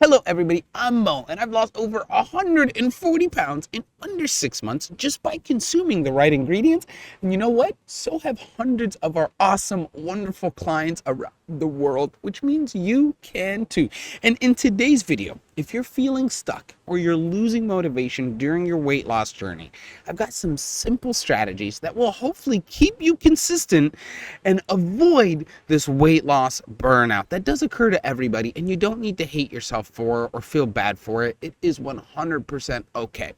Hello everybody, I'm Mo and I've lost over 140 pounds in under 6 months just by consuming the right ingredients. And you know what? So have hundreds of our awesome, wonderful clients around the world, which means you can too. And in today's video, if you're feeling stuck or you're losing motivation during your weight loss journey, I've got some simple strategies that will hopefully keep you consistent and avoid this weight loss burnout that does occur to everybody, and you don't need to hate yourself for or feel bad for it. It is 100% okay.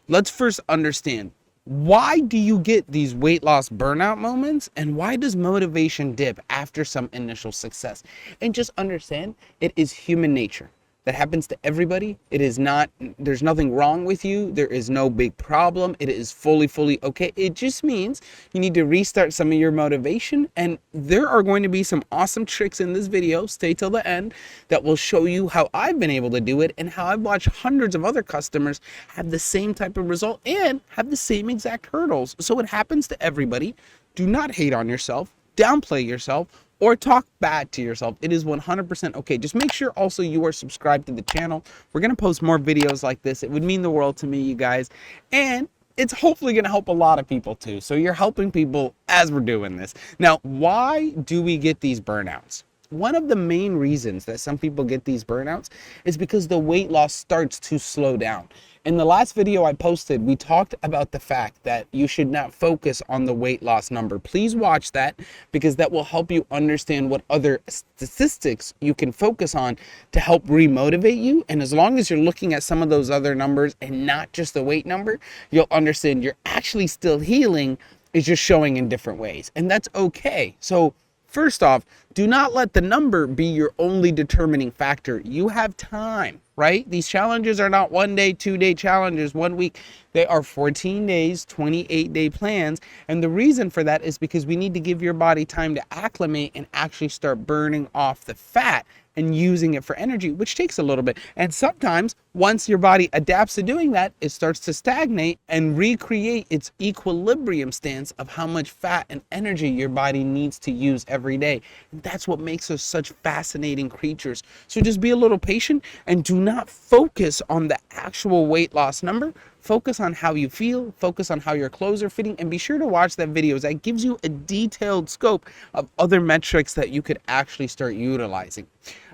Let's first understand, why do you get these weight loss burnout moments, and why does motivation dip after some initial success? And just understand, it is human nature. That happens to everybody. It is not, there's nothing wrong with you. There is no big problem. It is fully okay. It just means you need to restart some of your motivation. And there are going to be some awesome tricks in this video, stay till the end, that will show you how I've been able to do it and how I've watched hundreds of other customers have the same type of result and have the same exact hurdles. So it happens to everybody. Do not hate on yourself, downplay yourself, or talk bad to yourself. It is 100% okay. Just make sure also you are subscribed to the channel. We're going to post more videos like this. It would mean the world to me, you guys. And it's hopefully going to help a lot of people too. So you're helping people as we're doing this. Now, why do we get these burnouts? One of the main reasons that some people get these burnouts is because the weight loss starts to slow down. In the last video I posted, we talked about the fact that you should not focus on the weight loss number. Please watch that, because that will help you understand what other statistics you can focus on to help remotivate you. And as long as you're looking at some of those other numbers and not just the weight number, you'll understand you're actually still healing. It's just showing in different ways. And that's okay. So first off, do not let the number be your only determining factor. You have time, right? These challenges are not 1 day, 2 day challenges, 1 week. They are 14 days, 28-day plans. And the reason for that is because we need to give your body time to acclimate and actually start burning off the fat and using it for energy, which takes a little bit. And sometimes once your body adapts to doing that, it starts to stagnate and recreate its equilibrium stance of how much fat and energy your body needs to use every day. And that's what makes us such fascinating creatures. So just be a little patient and do not focus on the actual weight loss number. Focus on how you feel, focus on how your clothes are fitting, and be sure to watch that video. That gives you a detailed scope of other metrics that you could actually start utilizing.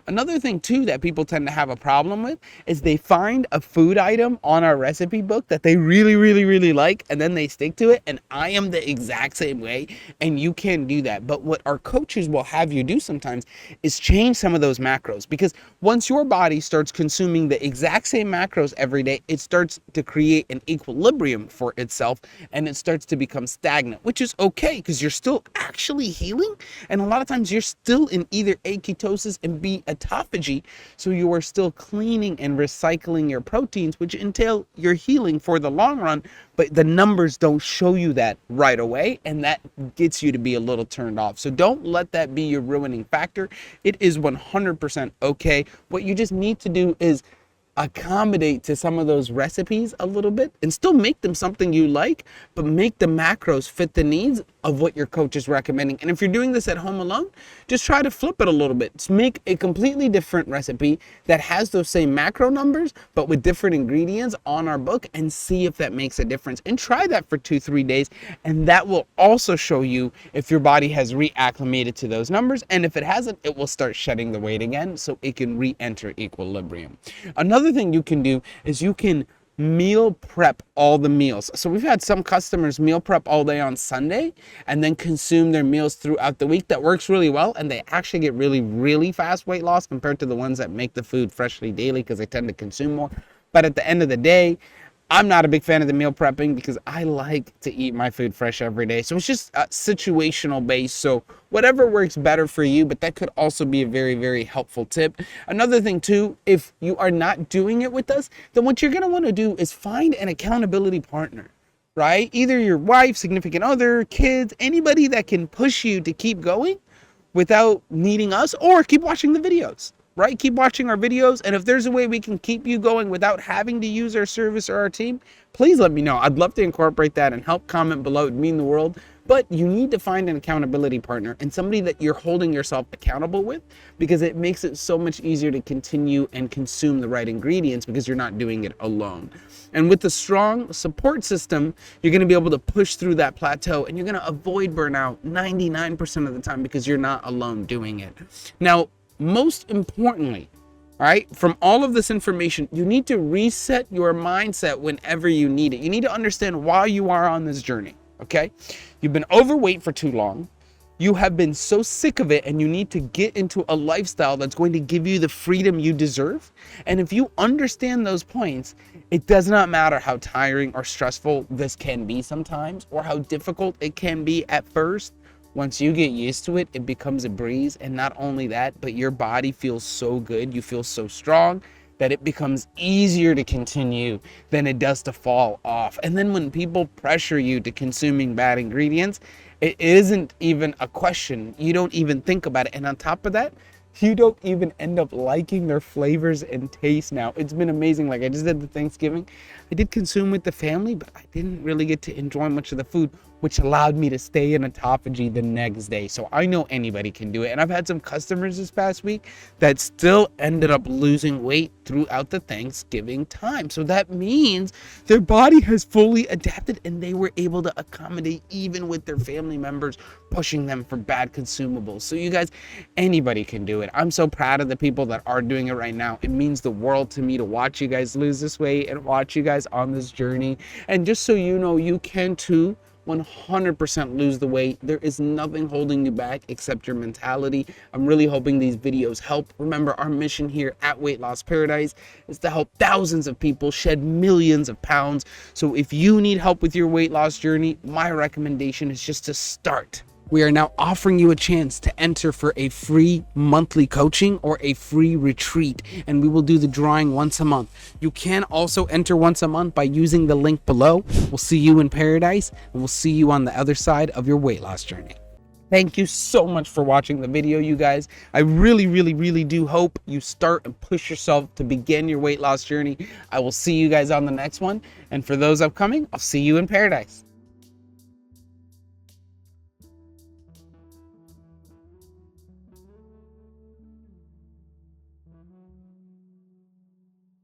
Another thing too that people tend to have a problem with is they find a food item on our recipe book that they really like, and then they stick to it. And I am the exact same way, and you can do that. But what our coaches will have you do sometimes is change some of those macros, because once your body starts consuming the exact same macros every day, it starts to create an equilibrium for itself, and it starts to become stagnant, which is okay because you're still actually healing. And a lot of times you're still in either A, ketosis, and B, autophagy, so you are still cleaning and recycling your proteins, which entail your healing for the long run, but the numbers don't show you that right away, and that gets you to be a little turned off. So don't let that be your ruining factor. It is 100% okay. What you just need to do is accommodate to some of those recipes a little bit and still make them something you like, but make the macros fit the needs of what your coach is recommending. And if you're doing this at home alone, just try to flip it a little bit. Just make a completely different recipe that has those same macro numbers, but with different ingredients on our book, and see if that makes a difference. And try that for 2-3 days. And that will also show you if your body has reacclimated to those numbers. And if it hasn't, it will start shedding the weight again so it can re-enter equilibrium. Another thing you can do is you can meal prep all the meals. So we've had some customers meal prep all day on Sunday and then consume their meals throughout the week. That works really well, and they actually get really fast weight loss compared to the ones that make the food freshly daily, because they tend to consume more. But at the end of the day, I'm not a big fan of the meal prepping because I like to eat my food fresh every day. So it's just situational based. So whatever works better for you, but that could also be a very helpful tip. Another thing too, if you are not doing it with us, then what you're going to want to do is find an accountability partner, right? Either your wife, significant other, kids, anybody that can push you to keep going without needing us, or keep watching the videos. Right? Keep watching our videos. And if there's a way we can keep you going without having to use our service or our team, please let me know. I'd love to incorporate that, and help comment below. It'd mean the world. But you need to find an accountability partner and somebody that you're holding yourself accountable with, because it makes it so much easier to continue and consume the right ingredients because you're not doing it alone. And with a strong support system, you're going to be able to push through that plateau, and you're going to avoid burnout 99% of the time because you're not alone doing it. Now, most importantly, all right, from all of this information, you need to reset your mindset whenever you need it. You need to understand why you are on this journey, okay? You've been overweight for too long. You have been so sick of it, and you need to get into a lifestyle that's going to give you the freedom you deserve. And if you understand those points, it does not matter how tiring or stressful this can be sometimes, or how difficult it can be at first. Once you get used to it, it becomes a breeze. And not only that, but your body feels so good, you feel so strong, that it becomes easier to continue than it does to fall off. And then when people pressure you to consuming bad ingredients, it isn't even a question. You don't even think about it. And on top of that, you don't even end up liking their flavors and taste now. It's been amazing. Like, I just did the Thanksgiving. I did consume with the family, but I didn't really get to enjoy much of the food, which allowed me to stay in autophagy the next day. So I know anybody can do it. And I've had some customers this past week that still ended up losing weight throughout the Thanksgiving time. So that means their body has fully adapted, and they were able to accommodate even with their family members pushing them for bad consumables. So you guys, anybody can do it. I'm so proud of the people that are doing it right now. It means the world to me to watch you guys lose this weight and watch you guys on this journey. And just so you know, you can too 100% lose the weight. There is nothing holding you back except your mentality. I'm really hoping these videos help. Remember, our mission here at Weight Loss Paradise is to help thousands of people shed millions of pounds. So if you need help with your weight loss journey, my recommendation is just to start. We are now offering you a chance to enter for a free monthly coaching or a free retreat, and we will do the drawing once a month. You can also enter once a month by using the link below. We'll see you in paradise, and we'll see you on the other side of your weight loss journey. Thank you so much for watching the video, you guys. I really do hope you start and push yourself to begin your weight loss journey. I will see you guys on the next one, and for those upcoming, I'll see you in paradise.